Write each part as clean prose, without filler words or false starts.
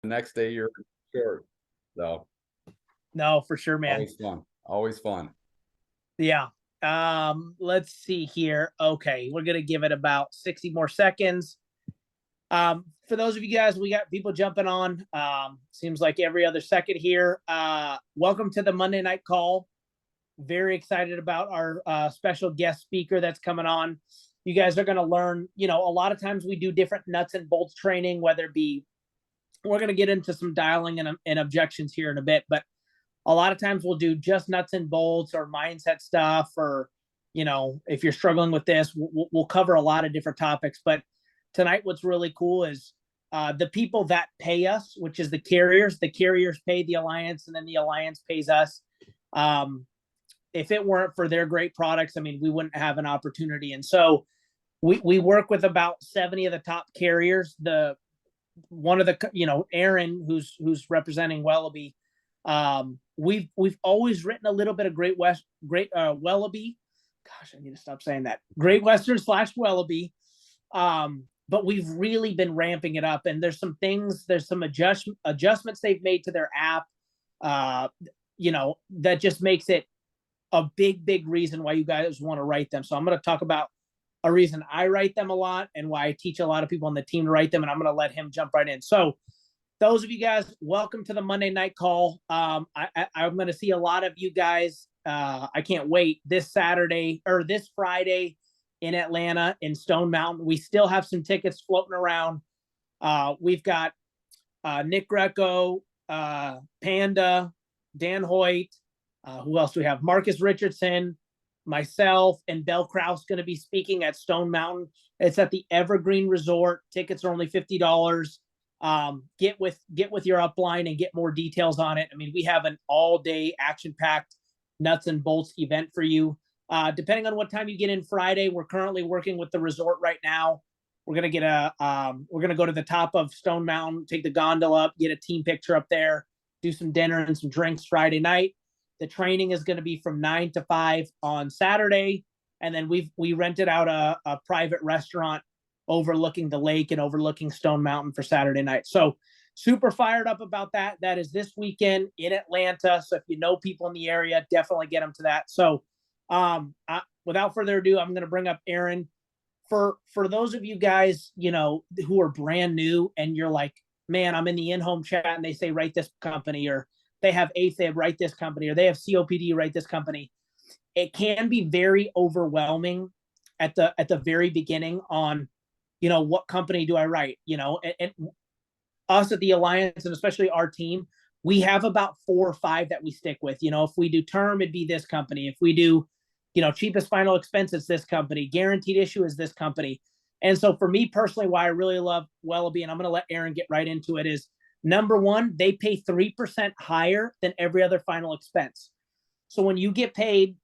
next day you're short. So No, for sure, man. always fun. Always fun. Yeah. Let's see here. Okay, we're gonna give it about 60 more seconds. For those of you guys, we got people jumping on. Seems like every other second here. Welcome to the Monday night call. Very excited about our special guest speaker that's coming on. You guys are going to learn, a lot of times we do different nuts and bolts training, whether it be, we're going to get into some dialing and objections here in a bit, but a lot of times we'll do just nuts and bolts or mindset stuff, or, if you're struggling with this, we'll cover a lot of different topics. But tonight, what's really cool is the people that pay us, which is the carriers pay the alliance, and then the alliance pays us. If it weren't for their great products, I mean, we wouldn't have an opportunity. And so we work with about 70 of the top carriers. Aaron, who's representing Wellabe, we've always written a little bit of Wellabe. Gosh, I need to stop saying that. Great Western / Wellabe. But we've really been ramping it up, and there's some adjustments they've made to their app, that just makes it a big reason why you guys want to write them. So I'm going to talk about a reason I write them a lot and why I teach a lot of people on the team to write them, and I'm going to let him jump right in. So those of you guys, welcome to the Monday night call. I'm going to see a lot of you guys. I can't wait this Friday in Atlanta in Stone Mountain. We still have some tickets floating around. We've got Nick Greco, Panda, Dan Hoyt. Who else do we have? Marcus Richardson, myself, and Bell Kraus going to be speaking at Stone Mountain. It's at the Evergreen Resort. Tickets are only $50. Get with your upline and get more details on it. I mean, we have an all-day action-packed nuts and bolts event for you. Depending on what time you get in Friday, we're currently working with the resort right now. We're gonna we're gonna go to the top of Stone Mountain, take the gondola up, get a team picture up there, do some dinner and some drinks Friday night. The training is going to be from 9 to 5 on Saturday. And then we rented out a private restaurant overlooking the lake and overlooking Stone Mountain for Saturday night. So super fired up about that. That is this weekend in Atlanta. So if you know people in the area, definitely get them to that. So without further ado, I'm going to bring up Aaron. For those of you guys, who are brand new and you're like, man, I'm in the in-home chat and they say, write this company, or they have AFib, write this company, or they have COPD, write this company. It can be very overwhelming at the very beginning on, what company do I write? And us at the Alliance, and especially our team, we have about 4 or 5 that we stick with. If we do term, it'd be this company. If we do, cheapest final expense, it's this company. Guaranteed issue is this company. And so for me personally, why I really love Wellabe, and I'm going to let Aaron get right into it, is number one, they pay 3% higher than every other final expense. So when you get paid,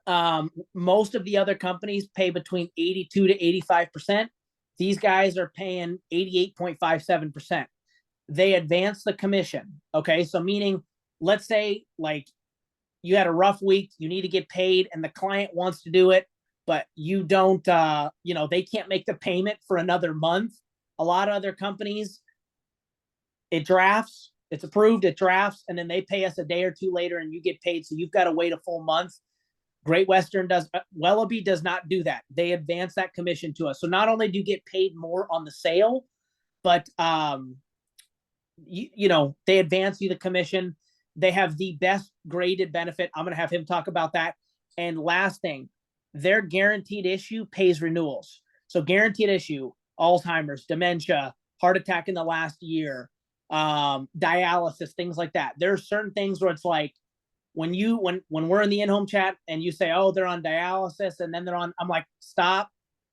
most of the other companies pay between 82 to 85%. These guys are paying 88.57%. They advance the commission. Okay. So meaning, let's say like you had a rough week, you need to get paid and the client wants to do it, but you don't, they can't make the payment for another month. A lot of other companies, it drafts, it's approved, it drafts, and then they pay us a day or two later and you get paid. So you've got to wait a full month. Great Western Wellabe does not do that. They advance that commission to us. So not only do you get paid more on the sale, but, they advance you the commission. They have the best graded benefit. I'm going to have him talk about that. And last thing, their guaranteed issue pays renewals. So guaranteed issue, Alzheimer's, dementia, heart attack in the last year, dialysis, things like that. There are certain things where it's like when we're in the in-home chat and you say, oh, they're on dialysis and then they're on, I'm like, stop,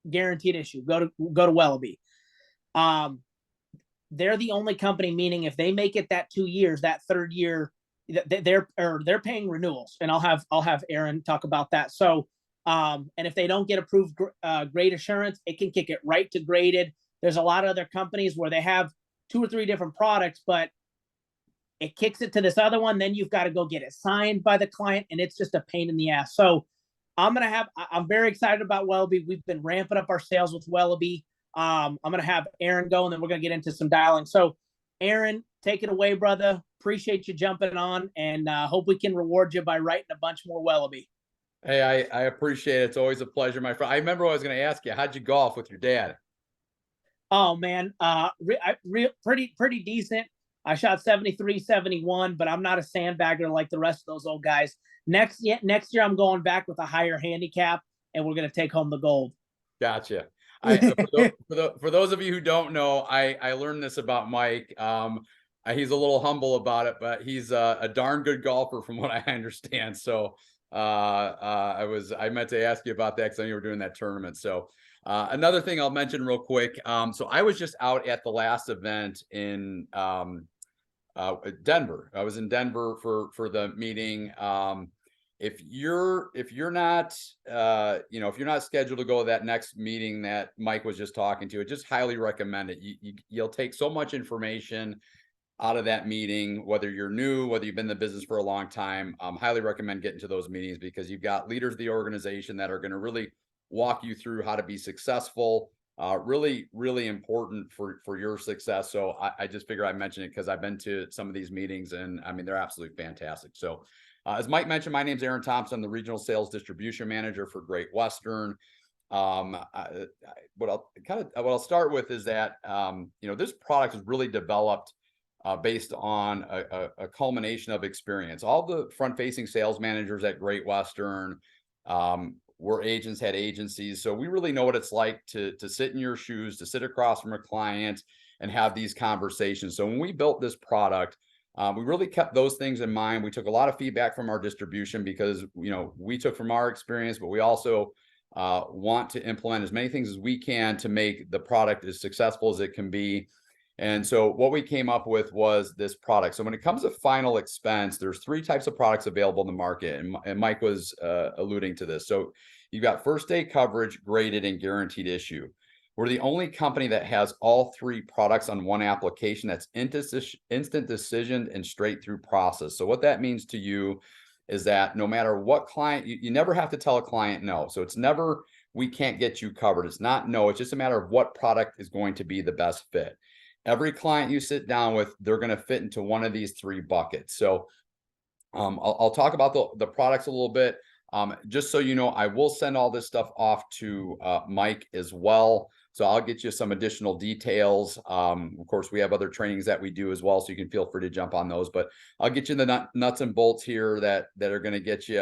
guaranteed issue, go to Wellabe. They're the only company, meaning if they make it that 2 years, that third year, they're paying renewals, and I'll have Aaron talk about that. So, and if they don't get approved grade assurance, it can kick it right to graded. There's a lot of other companies where they have 2 or 3 different products, but it kicks it to this other one. Then you've got to go get it signed by the client, and it's just a pain in the ass. So I'm very excited about Wellabe. We've been ramping up our sales with Wellabe. I'm going to have Aaron go, and then we're going to get into some dialing. So Aaron, take it away, brother. Appreciate you jumping on, and hope we can reward you by writing a bunch more Wellabe. Hey, I appreciate it. It's always a pleasure, my friend. I remember what I was going to ask you. How'd you golf with your dad? Oh man, pretty decent. I shot 73, 71, but I'm not a sandbagger like the rest of those old guys. Next year I'm going back with a higher handicap, and we're gonna take home the gold. Gotcha. For those of you who don't know, I learned this about Mike. He's a little humble about it, but he's a darn good golfer from what I understand. So I meant to ask you about that because I knew you were doing that tournament. So another thing I'll mention real quick. So I was just out at the last event in Denver. I was in Denver for the meeting. If you're not if you're not scheduled to go to that next meeting that Mike was just talking to, I just highly recommend it. You'll take so much information out of that meeting, whether you're new, whether you've been in the business for a long time. Highly recommend getting to those meetings because you've got leaders of the organization that are going to really walk you through how to be successful. Really, really important for your success. So I just figure I mention it because I've been to some of these meetings, and I mean, they're absolutely fantastic. So as Mike mentioned, my name's Aaron Thompson, the regional sales distribution manager for Great Western. What I'll start with is that this product is really developed based on a culmination of experience. All the front-facing sales managers at Great Western were agents, had agencies, so we really know what it's like to sit in your shoes, to sit across from a client and have these conversations. So when we built this product, we really kept those things in mind. We took a lot of feedback from our distribution because we took from our experience, but we also want to implement as many things as we can to make the product as successful as it can be. And so what we came up with was this product. So when it comes to final expense, there's 3 types of products available in the market. And Mike was alluding to this. So you've got first day coverage, graded, and guaranteed issue. We're the only company that has all 3 products on one application that's instant decision and straight through process. So what that means to you is that no matter what client, you never have to tell a client no. So it's never, we can't get you covered. It's not no, it's just a matter of what product is going to be the best fit. Every client you sit down with, they're going to fit into one of these 3 buckets. So I'll talk about the products a little bit. Just so you know, I will send all this stuff off to Mike as well. So I'll get you some additional details. Of course, we have other trainings that we do as well, so you can feel free to jump on those. But I'll get you the nuts and bolts here that are going to get you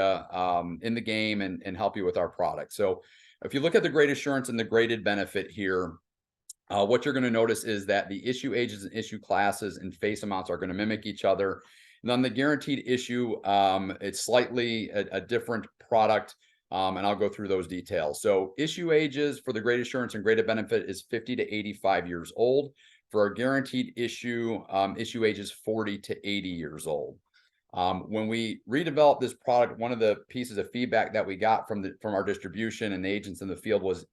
in the game and help you with our product. So if you look at the Great Assurance and the graded benefit here, what you're going to notice is that the issue ages and issue classes and face amounts are going to mimic each other. And on the guaranteed issue, it's slightly a different product, and I'll go through those details. So issue ages for the Great Assurance and graded benefit is 50 to 85 years old. For a guaranteed issue, issue age is 40 to 80 years old. When we redeveloped this product, one of the pieces of feedback that we got from our distribution and the agents in the field was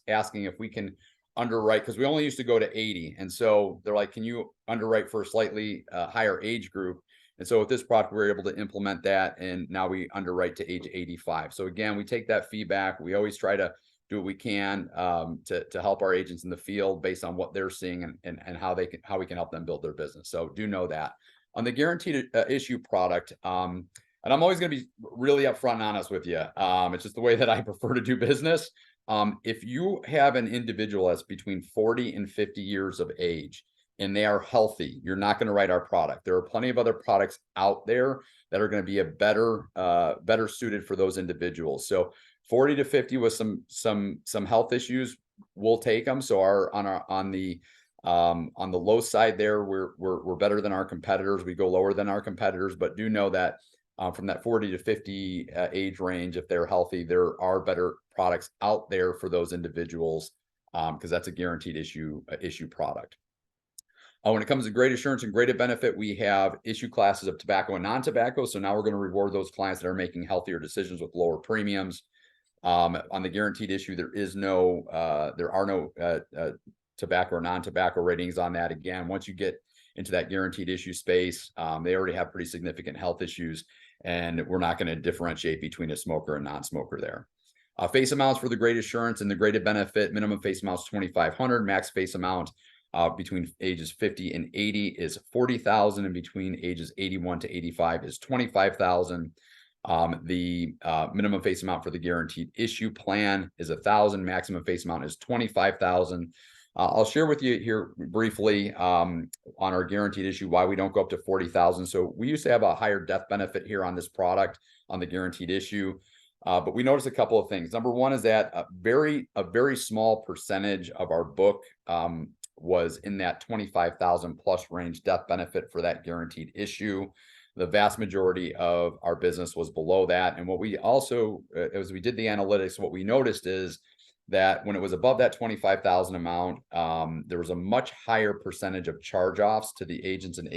asking if we can underwrite, because we only used to go to 80. And so they're like, can you underwrite for a slightly higher age group? And so with this product, we were able to implement that. And now we underwrite to age 85. So again, we take that feedback. We always try to do what we can to help our agents in the field based on what they're seeing and how we can help them build their business. So do know that. On the guaranteed issue product, and I'm always going to be really upfront and honest with you. It's just the way that I prefer to do business. If you have an individual that's between 40 and 50 years of age and they are healthy, you're not going to write our product. There are plenty of other products out there that are going to be a better suited for those individuals. So 40 to 50 with some health issues, we'll take them. So on the low side there, we're better than our competitors. We go lower than our competitors, but do know that from that 40 to 50 age range, if they're healthy, there are better products out there for those individuals because that's a guaranteed issue product. When it comes to Great Assurance and graded benefit, we have issue classes of tobacco and non-tobacco. So now we're going to reward those clients that are making healthier decisions with lower premiums. On the guaranteed issue, there are no tobacco or non-tobacco ratings on that. Again, once you get into that guaranteed issue space, they already have pretty significant health issues, and we're not going to differentiate between a smoker and non-smoker there. Face amounts for the Great Assurance and the graded benefit, minimum face amount is $2,500, max face amount between ages 50 and 80 is 40,000, and between ages 81 to 85 is 25,000. The minimum face amount for the guaranteed issue plan is 1,000. Maximum face amount is 25,000. I'll share with you here briefly on our guaranteed issue why we don't go up to 40,000. So we used to have a higher death benefit here on this product on the guaranteed issue, but we noticed a couple of things. Number one is that a very small percentage of our book was in that 25,000 plus range death benefit for that guaranteed issue. The vast majority of our business was below that. And what we also, as we did the analytics, what we noticed is that when it was above that 25,000 amount, there was a much higher percentage of charge-offs to the agents and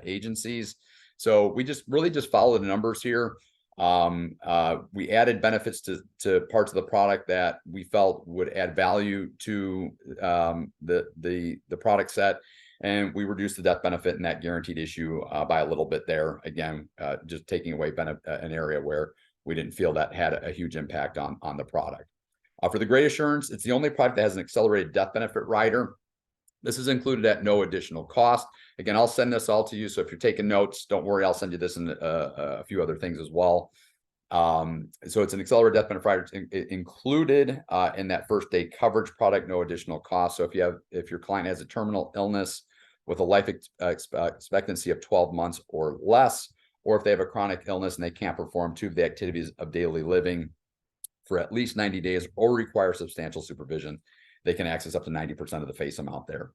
agencies. So we really just followed the numbers here. We added benefits to parts of the product that we felt would add value to the product set. And we reduced the death benefit in that guaranteed issue by a little bit there. Again, just taking away an area where we didn't feel that had a huge impact on the product. For the Great Assurance, it's the only product that has an accelerated death benefit rider. This is included at no additional cost. Again, I'll send this all to you. So if you're taking notes, don't worry, I'll send you this and a few other things as well. So it's an accelerated death benefit rider included in that first day coverage product, no additional cost. So if your client has a terminal illness with a life expectancy of 12 months or less, or if they have a chronic illness and they can't perform 2 of the activities of daily living for at least 90 days or require substantial supervision, they can access up to 90% of the face amount there.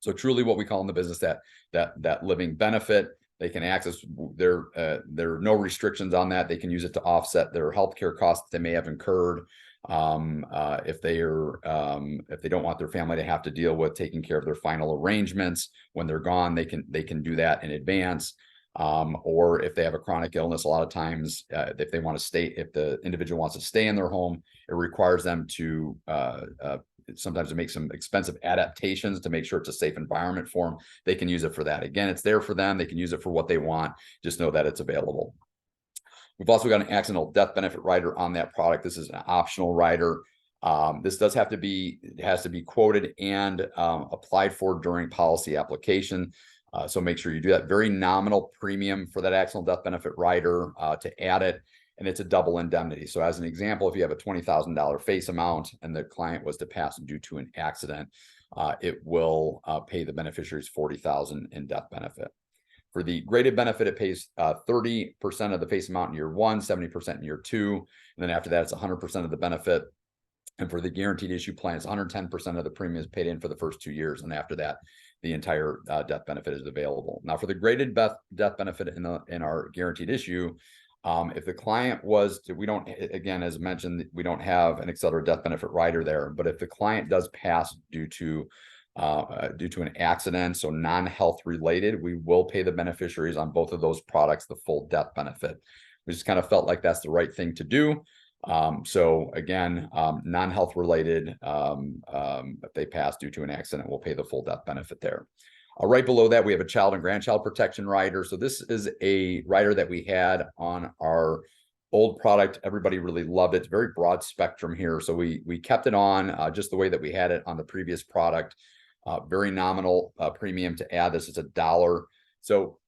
So truly what we call in the business that living benefit. They can access there are no restrictions on that. They can use it to offset their healthcare costs that they may have incurred. If they don't want their family to have to deal with taking care of their final arrangements when they're gone, they can do that in advance. Or if they have a chronic illness, a lot of times, if the individual wants to stay in their home, it requires them to sometimes to make some expensive adaptations to make sure it's a safe environment for them. They can use it for that. Again, it's there for them. They can use it for what they want. Just know that it's available. We've also got an accidental death benefit rider on that product. This is an optional rider. This has to be quoted and applied for during policy application. So make sure you do that. Very nominal premium for that accidental death benefit rider to add it. And it's a double indemnity. So as an example, if you have a $20,000 face amount and the client was to pass due to an accident, it will pay the beneficiaries $40,000 in death benefit. For the graded benefit, it pays 30% of the face amount in year 1, 70% in year 2. And then after that, it's 100% of the benefit. And for the guaranteed issue plan, it's 110% of the premiums paid in for the first 2 years. And after that, the entire death benefit is available. Now, for the graded death benefit in our guaranteed issue, if the client was to, we don't, again, as mentioned, we don't have an accelerated death benefit rider there, but if the client does pass due to an accident, so non-health related, we will pay the beneficiaries on both of those products the full death benefit. We just kind of felt like that's the right thing to do. So again, non-health related, if they pass due to an accident, we'll pay the full death benefit there. Right below that, we have a child and grandchild protection rider. So this is a rider that we had on our old product. Everybody really loved it. It's very broad spectrum here. So we kept it on just the way that we had it on the previous product. Very nominal premium to add this. It's $1. So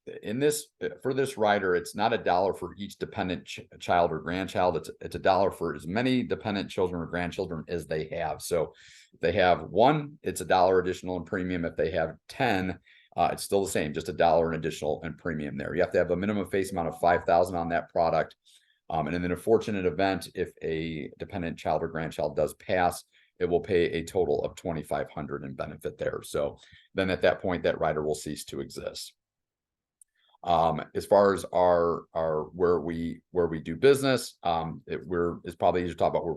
for this rider, it's not $1 for each dependent child or grandchild. It's $1 for as many dependent children or grandchildren as they have. So if they have 1, it's $1 additional in premium. If they have 10, it's still the same, just $1 in additional in premium there. You have to have a minimum face amount of 5,000 on that product. And in an unfortunate event, if a dependent child or grandchild does pass, it will pay a total of $2,500 in benefit there. So then at that point, that rider will cease to exist. As far as our where we do business, it's probably easier to talk about where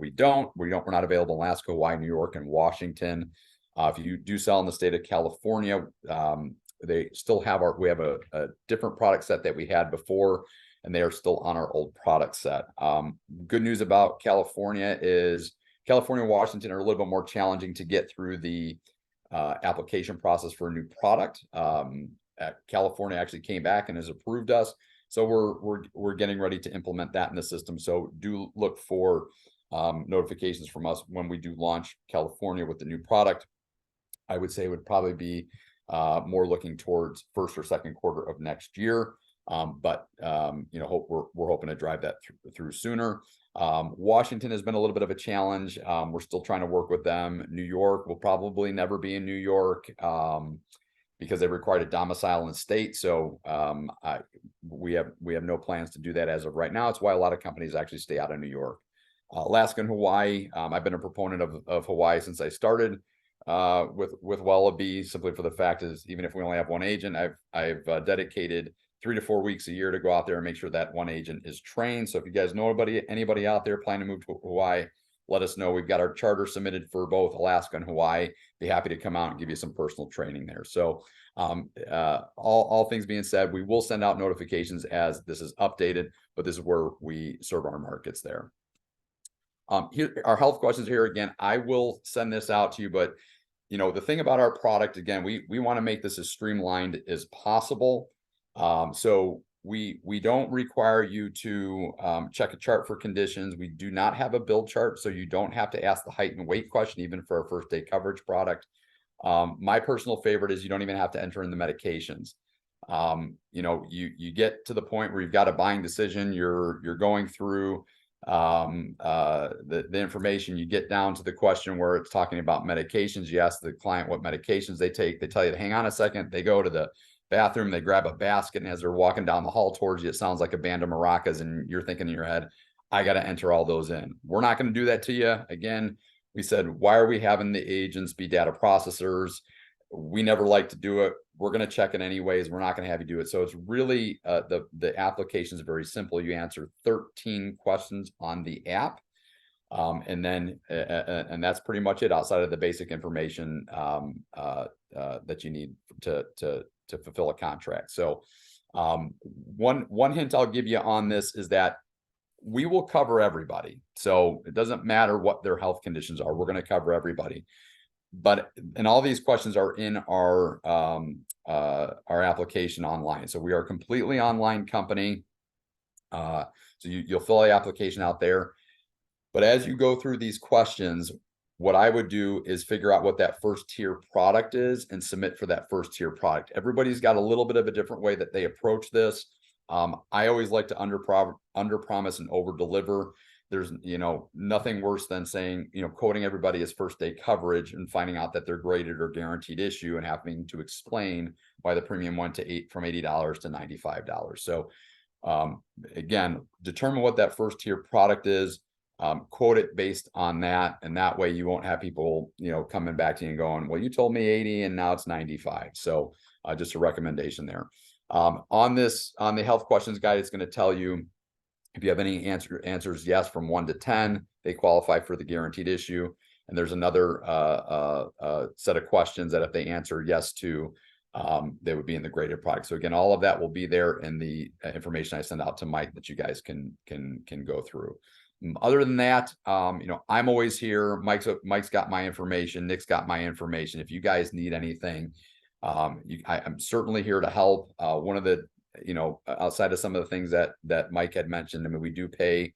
we're not available in Alaska, Hawaii, New York, and Washington. If you do sell in the state of California, they still have we have a different product set that we had before, and they are still on our old product set. Good news about California is California and Washington are a little bit more challenging to get through the application process for a new product. California actually came back and has approved us. So we're getting ready to implement that in the system. So do look for notifications from us when we do launch California with the new product. I would say would probably be more looking towards first or second quarter of next year. But you know, we're hoping to drive that through sooner. Washington has been a little bit of a challenge. We're still trying to work with them. New York will probably never be in New York because they required a domicile in the state. So we have no plans to do that as of right now. It's why a lot of companies actually stay out of New York. Alaska and Hawaii. I've been a proponent of Hawaii since I started with Wellabe, simply for the fact is, even if we only have one agent, I've dedicated 3 to 4 weeks a year to go out there and make sure that one agent is trained. So if you guys know anybody out there planning to move to Hawaii, let us know. We've got our charter submitted for both Alaska and Hawaii. Be happy to come out and give you some personal training there. So all things being said, we will send out notifications as this is updated, but this is where we serve our markets there. Here our health questions here again. I will send this out to you, but you know, the thing about our product, again, we want to make this as streamlined as possible. So we don't require you to check a chart for conditions. We do not have a build chart, so you don't have to ask the height and weight question, even for a first day coverage product. My personal favorite is you don't even have to enter in the medications. You know, you get to the point where you've got a buying decision, you're going through the information, you get down to the question where it's talking about medications. You ask the client what medications they take. They tell you to hang on a second. They go to the bathroom, they grab a basket, and as they're walking down the hall towards you, it sounds like a band of maracas, and you're thinking in your head, I got to enter all those in. We're not going to do that to you. Again, we said, why are we having the agents be data processors? We never like to do it. We're going to check it anyways. We're not going to have you do it. So it's really the application is very simple. You answer 13 questions on the app. And then and that's pretty much it outside of the basic information that you need to fulfill a contract. So one hint I'll give you on this is that we will cover everybody. So it doesn't matter what their health conditions are. We're going to cover everybody. And all these questions are in our application online. So we are a completely online company. So you'll fill the application out there. But as you go through these questions, what I would do is figure out what that first tier product is and submit for that first tier product. Everybody's got a little bit of a different way that they approach this. I always like to under promise and over deliver. There's, you know, nothing worse than saying, you know, quoting everybody as first day coverage and finding out that they're graded or guaranteed issue and having to explain why the premium went from $80 to $95. So again, determine what that first tier product is, quote it based on that. And that way you won't have people, you know, coming back to you and going, well, you told me 80 and now it's 95. So just a recommendation there. On the health questions guide, it's going to tell you if you have any answers yes from 1 to 10, they qualify for the guaranteed issue. And there's another set of questions that if they answer yes to, they would be in the graded product. So again, all of that will be there in the information I send out to Mike that you guys can go through. Other than that, you know, I'm always here. Mike's got my information. Nick's got my information. If you guys need anything, I'm certainly here to help. One of the, you know, outside of some of the things that Mike had mentioned, I mean, we do pay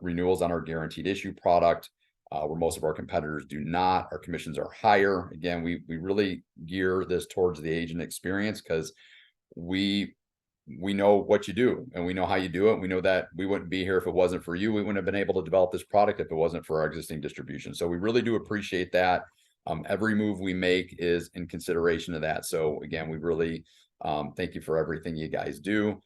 renewals on our guaranteed issue product, where most of our competitors do not. Our commissions are higher. Again, we really gear this towards the agent experience because we know what you do and we know how you do it. We know that we wouldn't be here if it wasn't for you. We wouldn't have been able to develop this product if it wasn't for our existing distribution. So we really do appreciate that. Every move we make is in consideration of that. So again, we really thank you for everything you guys do.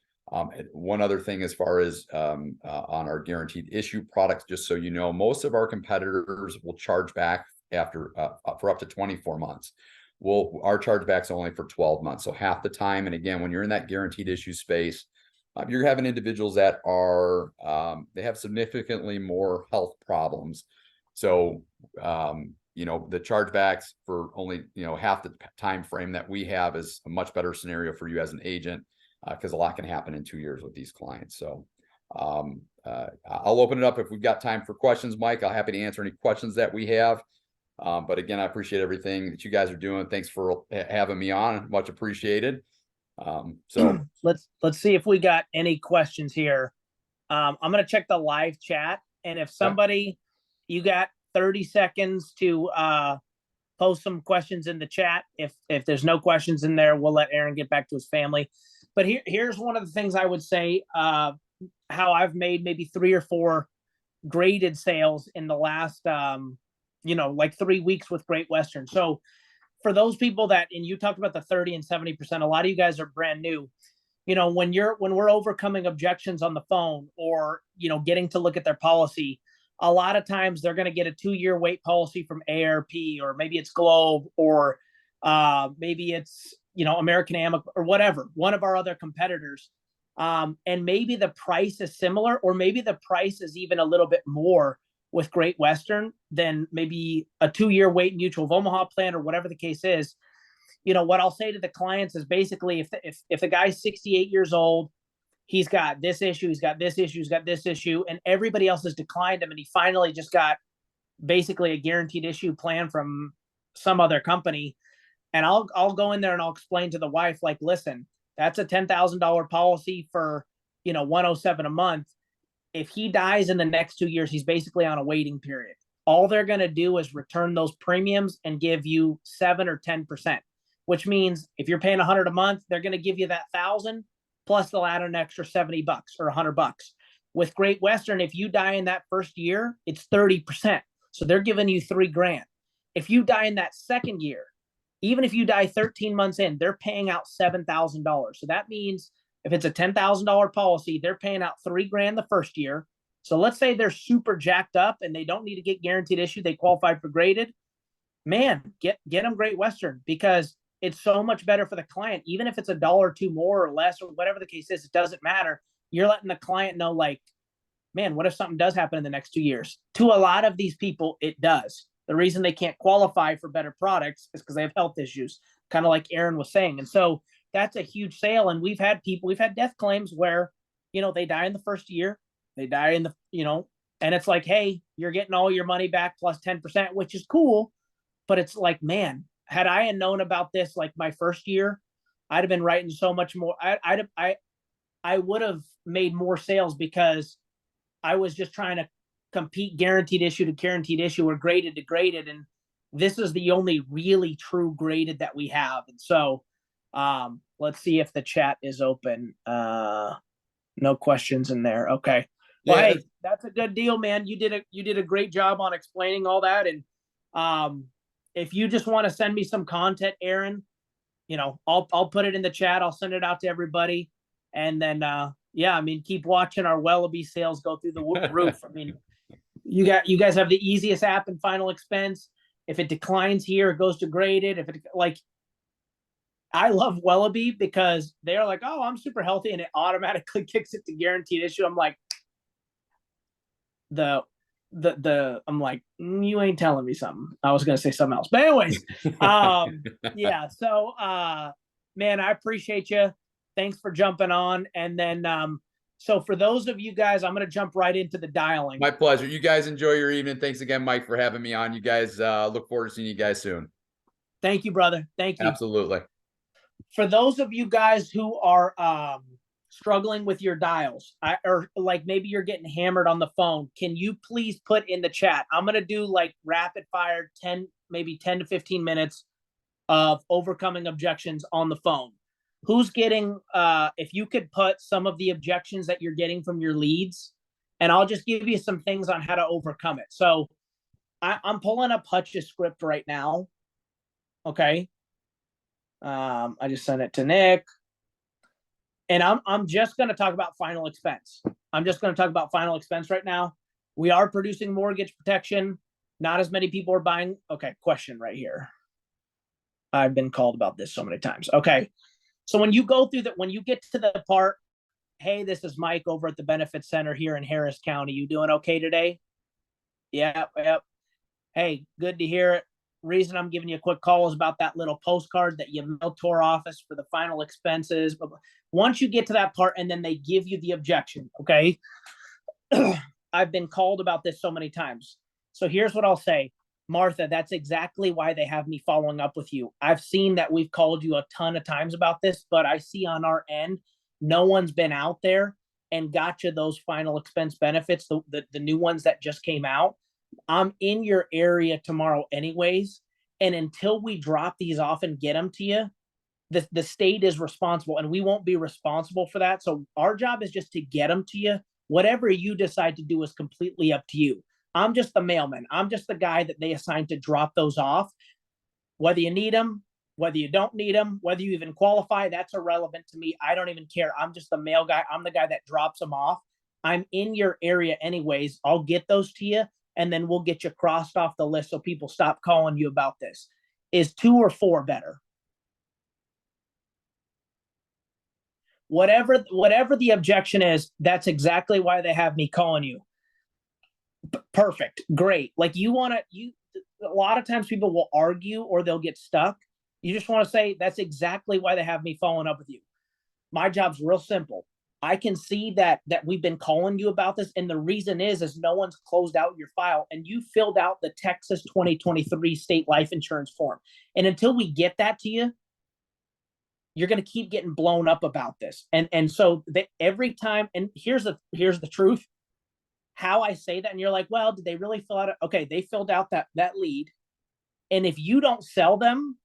One other thing, as far as on our guaranteed issue products, just so you know, most of our competitors will charge back after for up to 24 months. Our chargeback's only for 12 months, so half the time. And again, when you're in that guaranteed issue space, you're having individuals that are they have significantly more health problems. So you know, the chargebacks for only, you know, half the time frame that we have is a much better scenario for you as an agent, because a lot can happen in 2 years with these clients. So I'll open it up if we've got time for questions, Mike. I'm happy to answer any questions that we have. But again, I appreciate everything that you guys are doing. Thanks for having me on. Much appreciated. So let's see if we got any questions here. I'm going to check the live chat. And if somebody, you got 30 seconds to post some questions in the chat. If there's no questions in there, we'll let Aaron get back to his family. But here's one of the things I would say, how I've made maybe 3 or 4 graded sales in the last, like 3 weeks with Great Western. So for those people that, and you talked about the 30 and 70%, a lot of you guys are brand new. When we're overcoming objections on the phone, or, getting to look at their policy, a lot of times they're going to get a 2-year wait policy from AARP, or maybe it's Globe, or maybe it's, American Amic, or whatever, one of our other competitors. And maybe the price is similar, or maybe the price is even a little bit more with Great Western than maybe a 2-year wait Mutual of Omaha plan, or whatever the case is. What I'll say to the clients is basically, if the guy's 68 years old, he's got this issue, he's got this issue, he's got this issue, and everybody else has declined him, and he finally just got basically a guaranteed issue plan from some other company. And I'll go in there and I'll explain to the wife, like, listen, that's a $10,000 policy for, 107 a month. If he dies in the next 2 years, he's basically on a waiting period. All they're going to do is return those premiums and give you 7 or 10%, which means if you're paying $100 a month, they're going to give you that 1,000, plus they'll add an extra $70 or $100. With Great Western, if you die in that first year, it's 30%. So they're giving you $3,000. If you die in that second year, even if you die 13 months in, they're paying out $7,000. So that means if it's a $10,000 policy, they're paying out $3,000 the first year. So let's say they're super jacked up and they don't need to get guaranteed issue, they qualify for graded. Man, get them Great Western, because it's so much better for the client. Even if it's $1 or $2 more or less, or whatever the case is, it doesn't matter. You're letting the client know, like, man, what if something does happen in the next 2 years? To a lot of these people, it does. The reason they can't qualify for better products is because they have health issues, kind of like Aaron was saying. And so that's a huge sale. And we've had death claims where, they die in the first year, they die in the, and it's like, hey, you're getting all your money back plus 10%, which is cool. But it's like, man, had I known about this, like my first year, I'd have been writing so much more. I would have made more sales, because I was just trying to compete guaranteed issue to guaranteed issue, or graded to graded. And this is the only really true graded that we have. And so, let's see if the chat is open. No questions in there. Okay. Well, Yeah. hey, that's a good deal, man. You did a great job on explaining all that. And, if you just want to send me some content, Aaron, I'll put it in the chat. I'll send it out to everybody. And then, keep watching our Wellabe sales go through the roof. I mean, you guys have the easiest app in Final Expense. If it declines here, it goes to graded. I love Wellabe because they're like, oh, I'm super healthy, and it automatically kicks it to guaranteed issue. I'm like, I'm like, you ain't telling me something. I was going to say something else, but anyways, yeah. So, man, I appreciate you. Thanks for jumping on. And then, so for those of you guys, I'm going to jump right into the dialing. My pleasure. You guys enjoy your evening. Thanks again, Mike, for having me on. You guys, look forward to seeing you guys soon. Thank you, brother. Thank you. Absolutely. For those of you guys who are, struggling with your dials, or like maybe you're getting hammered on the phone, can you please put in the chat? I'm going to do like rapid fire 10 to 15 minutes of overcoming objections on the phone. Who's getting, if you could put some of the objections that you're getting from your leads, and I'll just give you some things on how to overcome it. So I'm pulling up Hutch's script right now. Okay. I just sent it to Nick. And I'm just going to talk about Final Expense. I'm just going to talk about Final Expense right now. We are producing mortgage protection. Not as many people are buying. Okay, question right here. I've been called about this so many times. Okay, so when you go through that, when you get to the part, hey, this is Mike over at the Benefit Center here in Harris County. You doing okay today? Yep. Hey, good to hear it. Reason I'm giving you a quick call is about that little postcard that you mailed to our office for the final expenses. But once you get to that part, and then they give you the objection, okay? I've been called about this so many times. So here's what I'll say. Martha, that's exactly why they have me following up with you. I've seen that we've called you a ton of times about this, but I see on our end, no one's been out there and got you those final expense benefits, the new ones that just came out. I'm in your area tomorrow anyways, And until we drop these off and get them to you, the state is responsible, and we won't be responsible for that. So our job is just to get them to you. Whatever you decide to do is completely up to you. I'm just the mailman. I'm just the guy that they assign to drop those off. Whether you need them, whether you don't need them, whether you even qualify, that's irrelevant to me. I don't even care. I'm just the mail guy. I'm the guy that drops them off. I'm in your area anyways. I'll get those to you, and then we'll get you crossed off the list so people stop calling you about this. Is 2 or 4 better? Whatever the objection is, that's exactly why they have me calling you. Perfect. Great. Like, a lot of times people will argue or they'll get stuck. You just want to say, that's exactly why they have me following up with you. My job's real simple. I can see that we've been calling you about this, and the reason is no one's closed out your file, and you filled out the Texas 2023 state life insurance form. And until we get that to you, you're going to keep getting blown up about this. And so every time, and here's the truth, how I say that, and you're like, well, did they really fill out it? Okay, they filled out that lead. And if you don't sell them,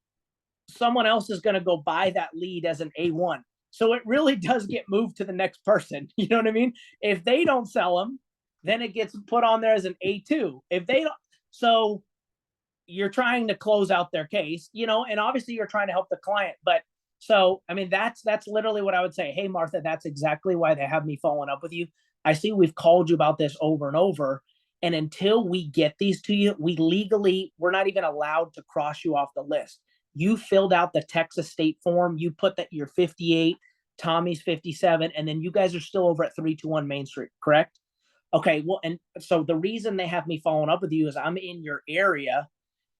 someone else is going to go buy that lead as an A1. So it really does get moved to the next person. You know what I mean? If they don't sell them, then it gets put on there as an A2. If they don't, so you're trying to close out their case, and obviously you're trying to help the client. But so, I mean, that's literally what I would say. Hey, Martha, that's exactly why they have me following up with you. I see we've called you about this over and over. And until we get these to you, we're not even allowed to cross you off the list. You filled out the Texas state form. You put that you're 58, Tommy's 57, and then you guys are still over at 321 Main Street, correct? Okay, well, and so the reason they have me following up with you is I'm in your area,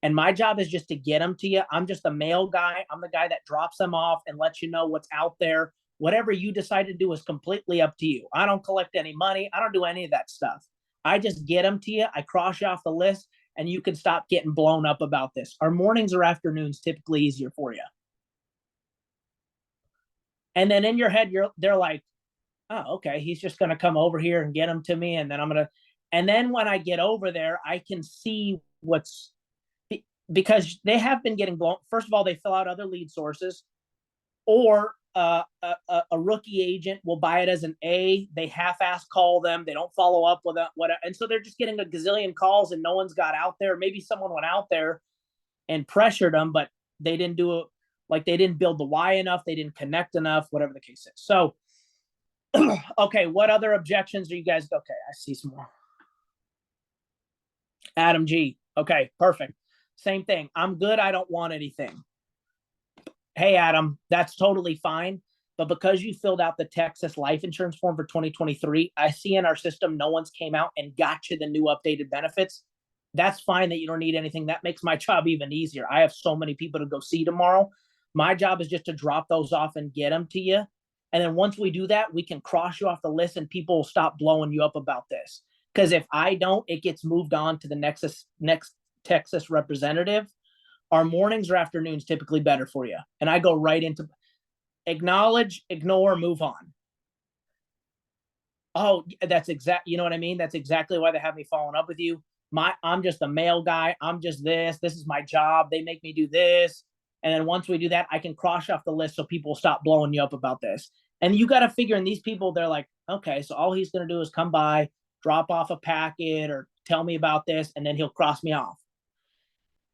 and my job is just to get them to you. I'm just a mail guy. I'm the guy that drops them off and lets you know what's out there. Whatever you decide to do is completely up to you. I don't collect any money. I don't do any of that stuff. I just get them to you. I cross you off the list, and you can stop getting blown up about this. Our mornings or afternoons typically easier for you. And then in your head, they're like, oh, okay, he's just going to come over here and get them to me. And then when I get over there, I can see because they have been getting blown. First of all, they fill out other lead sources, or a rookie agent will buy it as an A. They half-ass call them. They don't follow up with it. And so they're just getting a gazillion calls, and no one's got out there. Maybe someone went out there and pressured them, but they didn't do it. Like, they didn't build the why enough. They didn't connect enough, whatever the case is. So, okay, what other objections are you guys? Okay, I see some more. Adam G. Okay, perfect. Same thing. I'm good. I don't want anything. Hey, Adam, that's totally fine. But because you filled out the Texas life insurance form for 2023, I see in our system no one's came out and got you the new updated benefits. That's fine that you don't need anything. That makes my job even easier. I have so many people to go see tomorrow. My job is just to drop those off and get them to you. And then once we do that, we can cross you off the list, and people will stop blowing you up about this. Because if I don't, it gets moved on to the next Texas representative. Our mornings or afternoons typically better for you. And I go right into acknowledge, ignore, move on. Oh, that's you know what I mean? That's exactly why they have me following up with you. I'm just a mail guy. I'm just this. This is my job. They make me do this. And then once we do that, I can cross off the list so people will stop blowing you up about this. And you got to figure in these people, they're like, okay, so all he's going to do is come by, drop off a packet or tell me about this, and then he'll cross me off.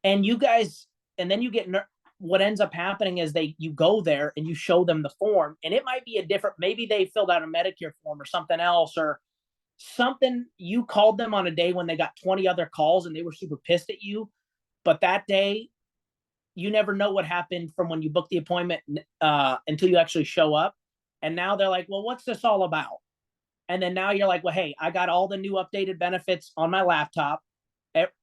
And you guys, and then you get, what ends up happening is you go there and you show them the form, and it might be a different, maybe they filled out a Medicare form or something else, or something. You called them on a day when they got 20 other calls and they were super pissed at you. But that day, you never know what happened from when you booked the appointment until you actually show up. And now they're like, well, what's this all about? And then now you're like, well, hey, I got all the new updated benefits on my laptop.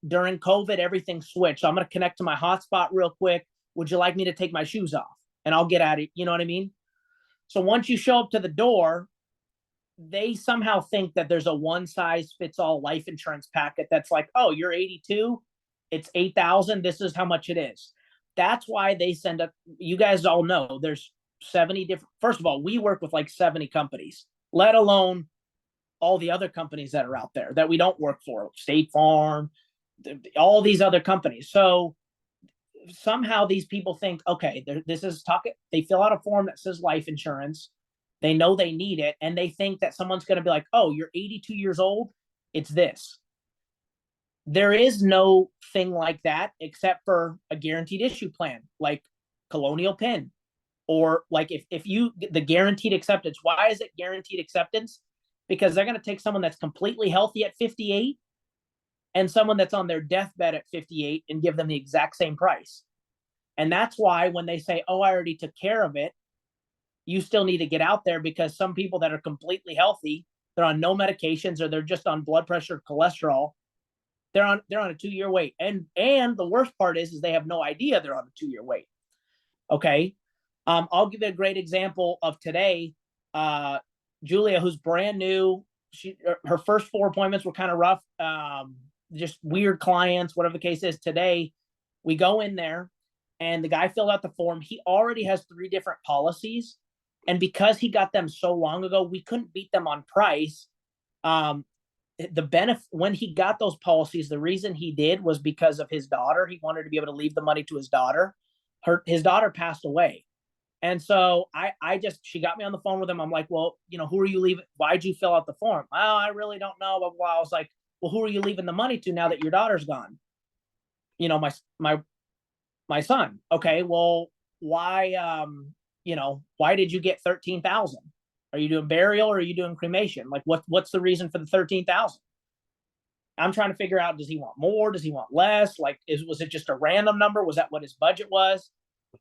During COVID, everything switched. So I'm going to connect to my hotspot real quick. Would you like me to take my shoes off? And I'll get at it. You know what I mean? So once you show up to the door, they somehow think that there's a one-size-fits-all life insurance packet that's like, oh, you're 82, it's 8,000, this is how much it is. That's why they send up, you guys all know there's 70 different, first of all, we work with like 70 companies, let alone all the other companies that are out there that we don't work for, State Farm, all these other companies. So somehow these people think, okay, this is talking. They fill out a form that says life insurance. They know they need it, and they think that someone's going to be like, oh, you're 82 years old. It's this. There is no thing like that except for a guaranteed issue plan, like Colonial Penn, or like if you the guaranteed acceptance. Why is it guaranteed acceptance? Because they're going to take someone that's completely healthy at 58 and someone that's on their deathbed at 58 and give them the exact same price. And that's why when they say, oh, I already took care of it, you still need to get out there, because some people that are completely healthy, they're on no medications, or they're just on blood pressure, cholesterol. They're on a 2-year wait. And the worst part is they have no idea they're on a 2-year wait. Okay. I'll give you a great example of today. Julia, who's brand new, her first 4 appointments were kind of rough. Just weird clients, whatever the case is. Today, we go in there and the guy filled out the form. He already has 3 different policies. And because he got them so long ago, we couldn't beat them on price. The benefit when he got those policies, the reason he did was because of his daughter. He wanted to be able to leave the money to his daughter. His daughter passed away. And so she got me on the phone with him. I'm like, well, who are you leaving? Why'd you fill out the form? Oh, I really don't know. Blah, blah, blah. I was like, well, who are you leaving the money to now that your daughter's gone? My son. Okay, well, why, why did you get 13,000? Are you doing burial or are you doing cremation? Like, what's the reason for the 13,000? I'm trying to figure out, does he want more? Does he want less? Like, was it just a random number? Was that what his budget was?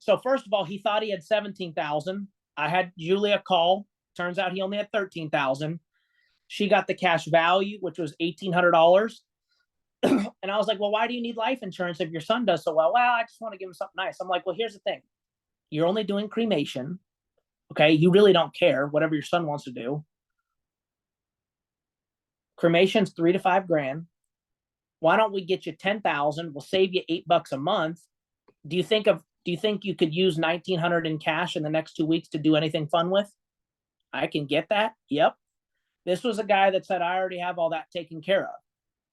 So first of all, he thought he had 17,000. I had Julia call. Turns out he only had 13,000. She got the cash value, which was $1,800. And I was like, well, why do you need life insurance if your son does so well? Well, I just want to give him something nice. I'm like, well, here's the thing. You're only doing cremation. Okay. You really don't care whatever your son wants to do. Cremation's $3 to $5 grand. Why don't we get you 10,000? We'll save you $8 a month. Do you think you could use 1,900 in cash in the next 2 weeks to do anything fun with? I can get that. Yep. This was a guy that said, I already have all that taken care of.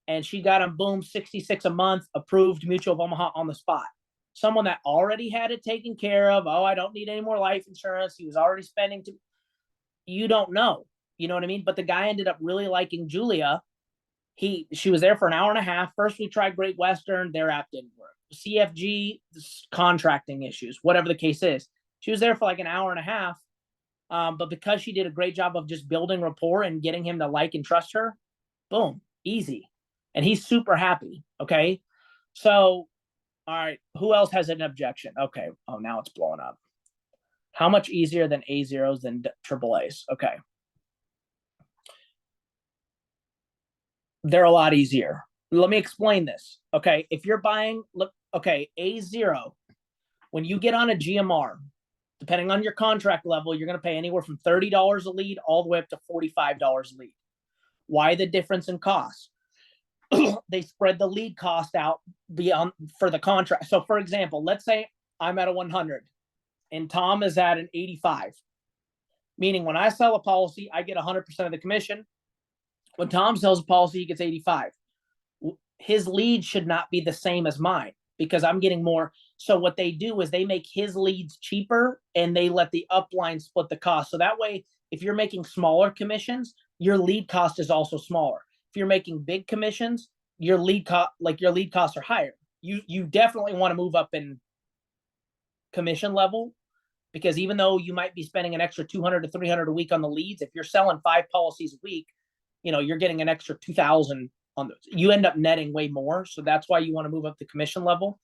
And she got him, boom, 66 a month, approved, Mutual of Omaha on the spot. Someone that already had it taken care of. Oh, I don't need any more life insurance. He was already spending. You don't know. You know what I mean? But the guy ended up really liking Julia. She was there for an hour and a half. First, we tried Great Western. Their app didn't work. CFG, contracting issues, whatever the case is. She was there for like an hour and a half. But because she did a great job of just building rapport and getting him to like and trust her, boom, easy. And he's super happy. Okay. So, all right. Who else has an objection? Okay. Oh, now it's blowing up. How much easier than A0s than AAAs? Okay. They're a lot easier. Let me explain this. Okay. If you're buying, A0, when you get on a GMR, depending on your contract level, you're going to pay anywhere from $30 a lead all the way up to $45 a lead. Why the difference in cost? They spread the lead cost out beyond for the contract. So for example, let's say I'm at a 100 and Tom is at an 85, meaning when I sell a policy, I get 100% of the commission. When Tom sells a policy, he gets 85. His lead should not be the same as mine because I'm getting more. So what they do is they make his leads cheaper and they let the upline split the cost. So that way, if you're making smaller commissions, your lead cost is also smaller. If you're making big commissions, your lead costs are higher. You definitely want to move up in commission level, because even though you might be spending an extra 200 to 300 a week on the leads, if you're selling 5 policies a week, you're getting an extra 2,000 on those. You end up netting way more. So that's why you want to move up the commission level.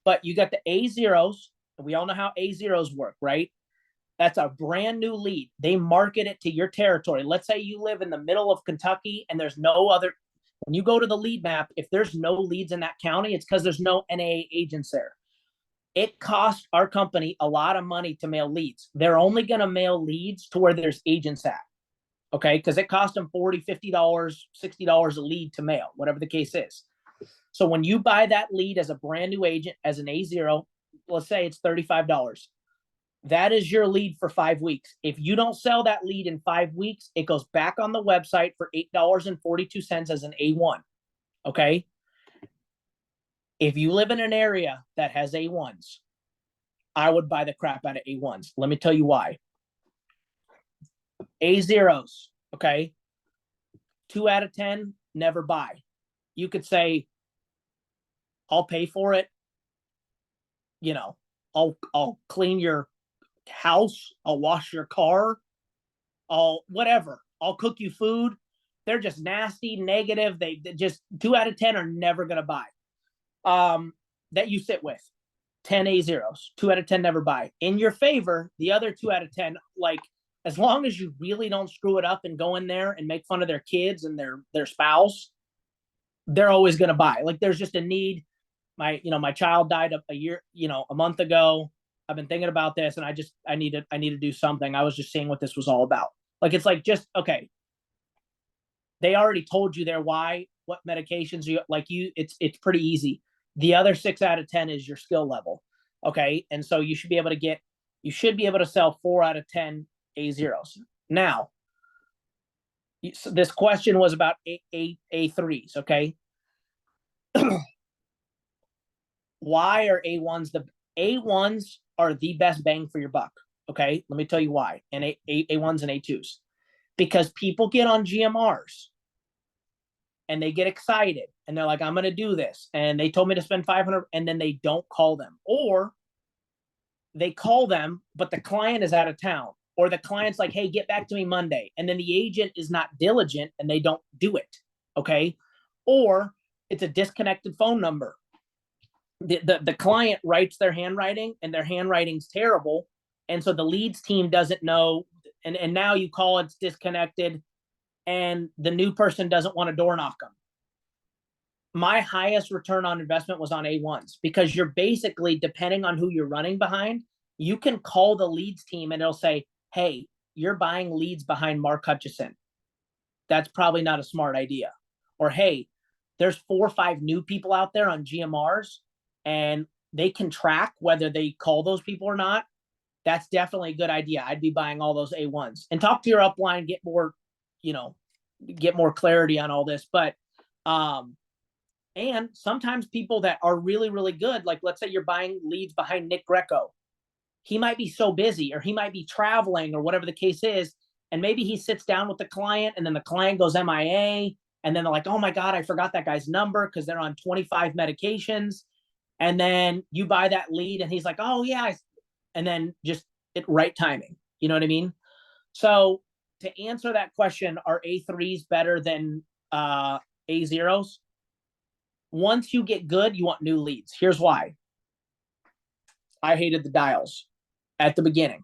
But you got the A0s. We all know how A0s work, right? That's a brand new lead. They market it to your territory. Let's say you live in the middle of Kentucky and there's no other. When you go to the lead map, if there's no leads in that county, it's because there's no NAA agents there. It costs our company a lot of money to mail leads. They're only going to mail leads to where there's agents at. Okay. Because it costs them $40, $50, $60 a lead to mail, whatever the case is. So when you buy that lead as a brand new agent, as an A0, let's say it's $35. That is your lead for 5 weeks. If you don't sell that lead in 5 weeks, it goes back on the website for $8.42 as an A1. Okay. If you live in an area that has A1s, I would buy the crap out of A1s. Let me tell you why. A0s, okay? 2 out of 10, never buy. You could say, I'll pay for it. You know, I'll clean your house. I'll wash your car. I'll whatever. I'll cook you food. They're just nasty, negative. They just 2 out of 10 are never going to buy. That you sit with 10 A0s, 2 out of 10 never buy. In your favor, the other 2 out of 10, like, as long as you really don't screw it up and go in there and make fun of their kids and their spouse, they're always going to buy. Like, there's just a need. My child died a month ago. I've been thinking about this, and I need to do something. I was just seeing what this was all about. Like, it's like, just okay. They already told you their why, what medications it's pretty easy. The other 6 out of 10 is your skill level. Okay. And so you should be able to sell 4 out of 10 A0s. Now, this question was about A3s. Okay. Why are A1s A1s are the best bang for your buck? Okay. Let me tell you why. And A1s and A2s, because people get on GMRs and they get excited and they're like, I'm going to do this. And they told me to spend 500, and then they don't call them, or they call them, but the client is out of town, or the client's like, hey, get back to me Monday. And then the agent is not diligent and they don't do it. Okay. Or it's a disconnected phone number. The client writes their handwriting and their handwriting's terrible. And so the leads team doesn't know. And now you call, it's disconnected, and the new person doesn't want to door knock them. My highest return on investment was on A1s, because you're basically, depending on who you're running behind, you can call the leads team and it'll say, hey, you're buying leads behind Mark Hutchison. That's probably not a smart idea. Or, hey, there's 4 or 5 new people out there on GMRs, and they can track whether they call those people or not. That's definitely a good idea. I'd be buying all those A1s. And talk to your upline, get more clarity on all this. But and sometimes people that are really, really good, like, let's say you're buying leads behind Nick Greco. He might be so busy, or he might be traveling, or whatever the case is. And maybe he sits down with the client, and then the client goes MIA. And then they're like, oh my God, I forgot that guy's number, because they're on 25 medications. And then you buy that lead and he's like, oh yeah. And then just right timing. You know what I mean? So to answer that question, are A3s better than A0s? Once you get good, you want new leads. Here's why. I hated the dials at the beginning.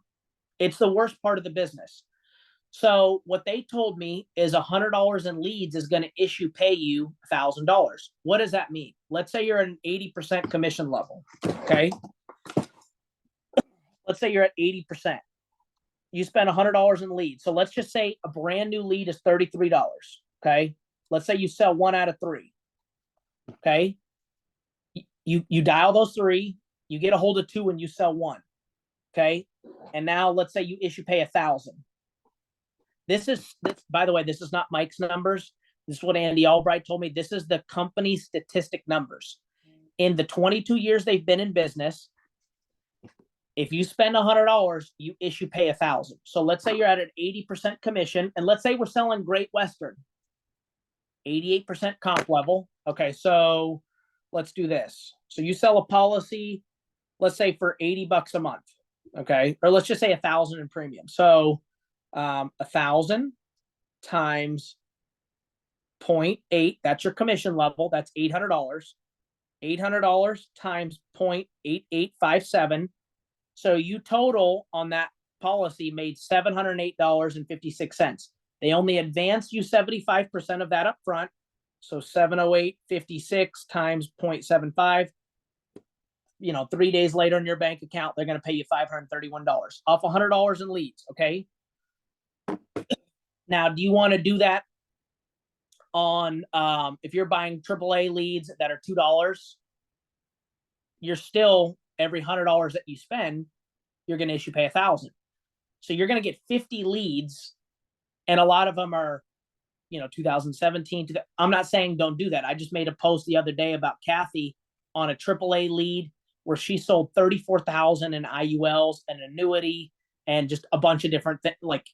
It's the worst part of the business. So what they told me is $100 in leads is going to pay you $1,000. What does that mean? Let's say you're at an 80% commission level. Okay. Let's say you're at 80%. You spend $100 in leads. So let's just say a brand new lead is $33. Okay. Let's say you sell 1 out of 3. Okay. You dial those 3, you get a hold of 2, and you sell 1. Okay. And now let's say you pay 1,000. This, by the way, this is not Mike's numbers. This is what Andy Albright told me. This is the company's statistic numbers. In the 22 years they've been in business, if you spend $100, you pay 1,000. So let's say you're at an 80% commission, and let's say we're selling Great Western, 88% comp level. Okay, so let's do this. So you sell a policy, let's say for $80 a month. Okay, or let's just say 1,000 in premium. So 1,000 times 0.8, that's your commission level. That's $800. $800 times 0.8857. So you total on that policy made $708.56. They only advanced you 75% of that up front. So 708.56 times 0.75. 3 days later in your bank account, they're going to pay you $531 off $100 in leads. Okay. Now, do you want to do that on, if you're buying AAA leads that are $2, you're still, every $100 that you spend, you're going to pay 1,000. So you're going to get 50 leads, and a lot of them are, 2017. I'm not saying don't do that. I just made a post the other day about Kathy on a AAA lead where she sold 34,000 in IULs, an annuity, and just a bunch of different things. Like,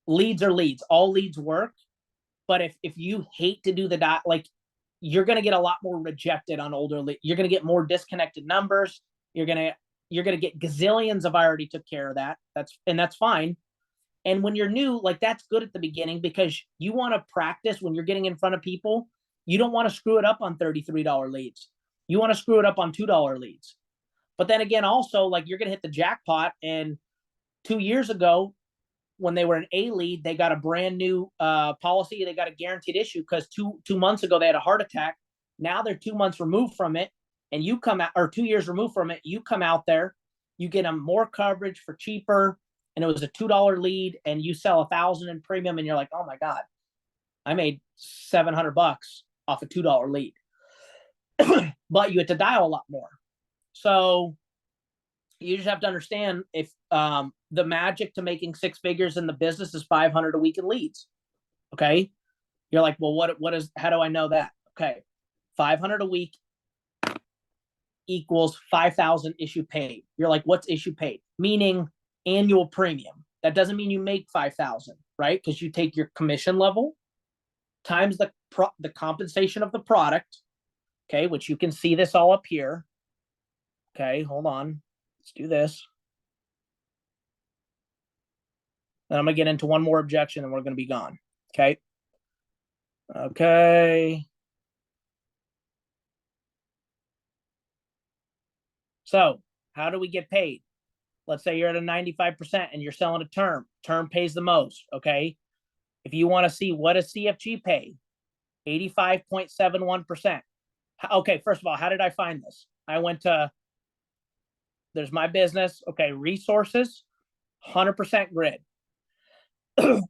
leads are leads. All leads work. But if you hate to do the dot, like, you're going to get a lot more rejected on older leads. You're going to get more disconnected numbers. You're going to get gazillions of, I already took care of that. That's fine. And when you're new, like, that's good at the beginning, because you want to practice when you're getting in front of people. You don't want to screw it up on $33 leads. You want to screw it up on $2 leads. But then again, also, like, you're going to hit the jackpot. And 2 years ago, when they were an A lead, they got a brand new policy. They got a guaranteed issue because two months ago they had a heart attack. Now they're 2 months removed from it, and you come out, or 2 years removed from it. You come out there, you get them more coverage for cheaper, and it was a $2 lead, and you sell 1,000 in premium, and you're like, oh my god, I made $700 off a $2 lead. But you had to dial a lot more. So you just have to understand, if the magic to making six figures in the business is 500 a week in leads. Okay. You're like, well, how do I know that? Okay. 500 a week equals 5,000 issue paid. You're like, what's issue paid? Meaning annual premium. That doesn't mean you make 5,000, right? Because you take your commission level times the compensation of the product. Okay. Which you can see this all up here. Okay. Hold on. Let's do this. Then I'm going to get into one more objection and we're going to be gone. Okay. Okay. So how do we get paid? Let's say you're at a 95% and you're selling a term. Term pays the most. Okay. If you want to see what does CFG pay, 85.71%. Okay. First of all, how did I find this? I went to, there's my business. Okay. Resources, 100% grid.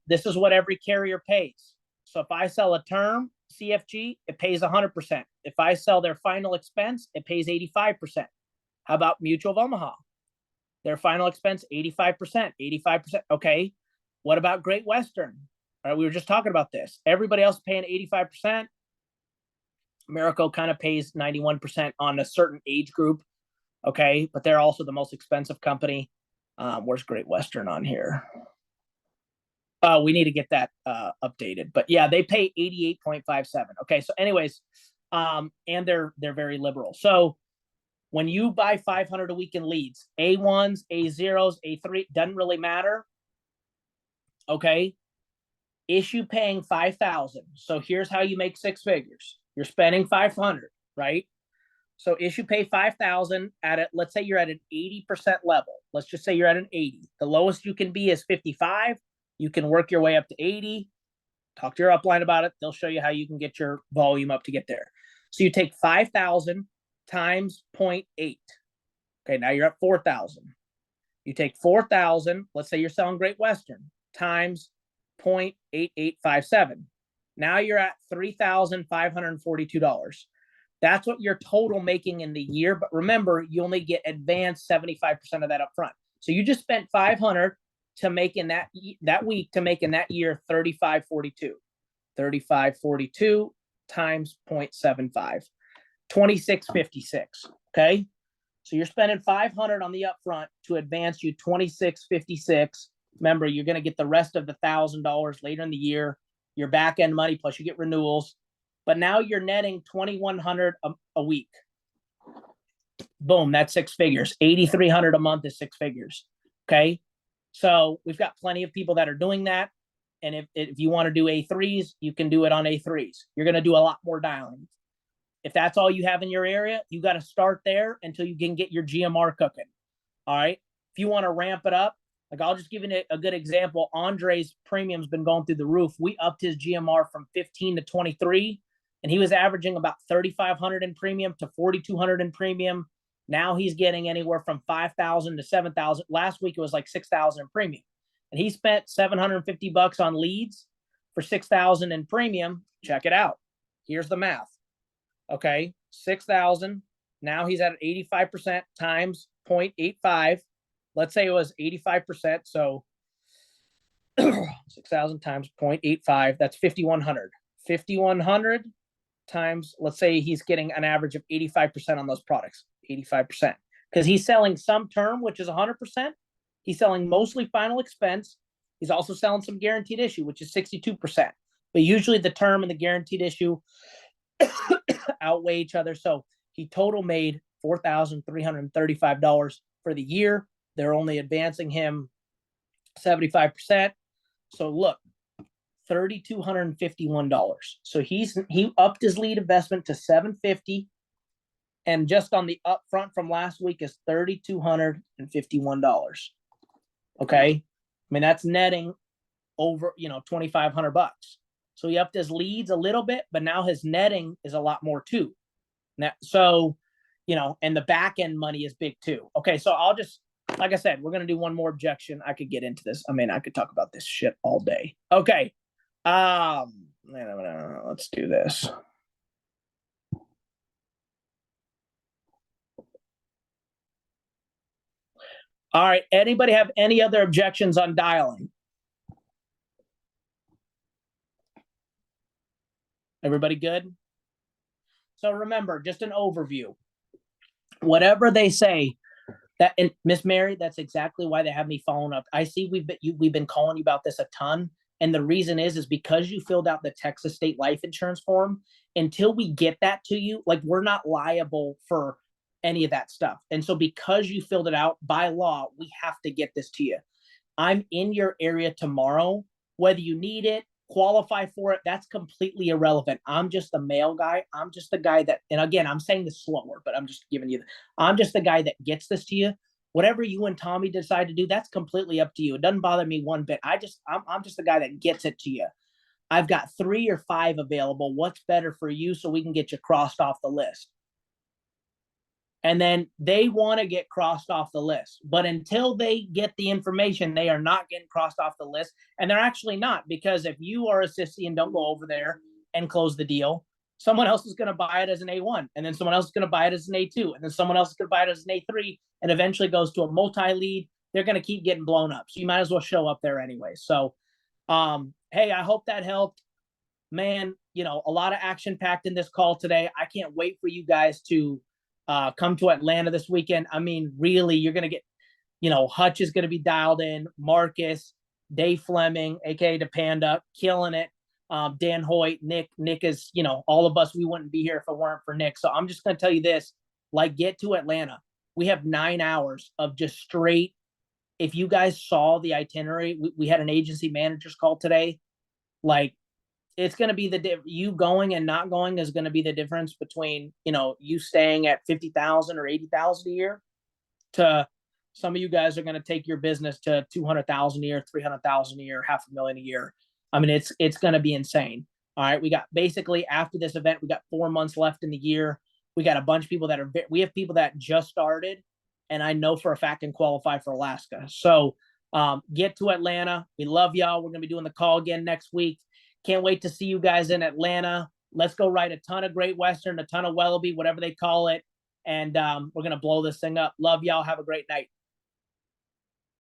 This is what every carrier pays. So if I sell a term CFG, it pays 100%. If I sell their final expense, it pays 85%. How about Mutual of Omaha? Their final expense, 85%, 85%. Okay. What about Great Western? All right, we were just talking about this. Everybody else paying 85%. Americo kind of pays 91% on a certain age group. Okay. But they're also the most expensive company. Where's Great Western on here? We need to get that updated. But yeah, they pay 88.57. Okay. So anyways, and they're very liberal. So when you buy 500 a week in leads, A1s, A0s, A3, doesn't really matter. Okay. Issue paying 5,000. So here's how you make six figures. You're spending 500, right? So issue pay 5,000 at it. Let's say you're at an 80% level. Let's just say you're at an 80. The lowest you can be is 55. You can work your way up to 80. Talk to your upline about it. They'll show you how you can get your volume up to get there. So you take 5,000 times 0.8. Okay, now you're at 4,000. You take 4,000, let's say you're selling Great Western, times 0.8857. Now you're at $3,542. That's what you're total making in the year. But remember, you only get advanced 75% of that up front. So you just spent 500 to make in that week to make in that year 3542. 3542 times 0.75. 2656. Okay. So you're spending 500 on the upfront to advance you 2656. Remember, you're going to get the rest of the $1,000 later in the year, your back end money, plus you get renewals. But now you're netting 2,100 a week. Boom. That's six figures. 8,300 a month is six figures. Okay. So we've got plenty of people that are doing that. And if you want to do A3s, you can do it on A3s. You're going to do a lot more dialing. If that's all you have in your area, you got to start there until you can get your GMR cooking. All right. If you want to ramp it up, like I'll just give you a good example. Andre's premium's been going through the roof. We upped his GMR from 15 to 23, and he was averaging about 3,500 in premium to 4,200 in premium. Now he's getting anywhere from 5,000 to 7,000. Last week it was like 6,000 in premium, and he spent $750 on leads for 6,000 in premium. Check it out. Here's the math. Okay, 6,000. Now he's at 85% times 0.85. Let's say it was 85%. So 6,000 times 0.85. That's 5,100. 5,100 times, let's say he's getting an average of 85% on those products, 85%, because he's selling some term, which is 100%. He's selling mostly final expense. He's also selling some guaranteed issue, which is 62%. But usually the term and the guaranteed issue outweigh each other. So he total made $4,335 for the year. They're only advancing him 75%. So look, $3,251. So he upped his lead investment to $750, and just on the upfront from last week is $3,251. Okay, I mean that's netting over $2,500. So he upped his leads a little bit, but now his netting is a lot more too. Now, so and the back end money is big too. Okay, so I'll just, like I said, we're gonna do one more objection. I could get into this. I mean, I could talk about this shit all day. Okay. Let's do this. All right. Anybody have any other objections on dialing? Everybody good? So remember, just an overview. Whatever they say, that, and Miss Mary, that's exactly why they have me following up. I see we've been calling you about this a ton. And the reason is because you filled out the Texas State Life Insurance form. Until we get that to you, like, we're not liable for any of that stuff. And so because you filled it out, by law, we have to get this to you. I'm in your area tomorrow. Whether you need it, qualify for it, that's completely irrelevant. I'm just the mail guy. I'm just the guy that, and again, I'm saying this slower, but I'm just giving you, I'm just the guy that gets this to you. Whatever you and Tommy decide to do, that's completely up to you. It doesn't bother me one bit. I'm just the guy that gets it to you. I've got 3 or 5 available. What's better for you so we can get you crossed off the list? And then they want to get crossed off the list. But until they get the information, they are not getting crossed off the list. And they're actually not, because if you are a sissy and don't go over there and close the deal, someone else is going to buy it as an A1, and then someone else is going to buy it as an A2, and then someone else is going to buy it as an A3, and eventually goes to a multi-lead. They're going to keep getting blown up. So you might as well show up there anyway. So, hey, I hope that helped. Man, a lot of action packed in this call today. I can't wait for you guys to come to Atlanta this weekend. I mean, really, you're going to get, Hutch is going to be dialed in, Marcus, Dave Fleming, aka the Panda, killing it. Dan Hoyt, Nick is, all of us, we wouldn't be here if it weren't for Nick. So I'm just going to tell you this, get to Atlanta. We have 9 hours of just straight. If you guys saw the itinerary, we had an agency managers call today. It's going to be you going and not going is going to be the difference between, you staying at 50,000 or 80,000 a year, to some of you guys are going to take your business to 200,000 a year, 300,000 a year, $500,000 a year. I mean, it's going to be insane. All right. We got basically, after this event, we got 4 months left in the year. We got a bunch of people we have people that just started, and I know for a fact can qualify for Alaska. So get to Atlanta. We love y'all. We're going to be doing the call again next week. Can't wait to see you guys in Atlanta. Let's go ride a ton of Great Western, a ton of Wellabe, whatever they call it. And we're going to blow this thing up. Love y'all. Have a great night.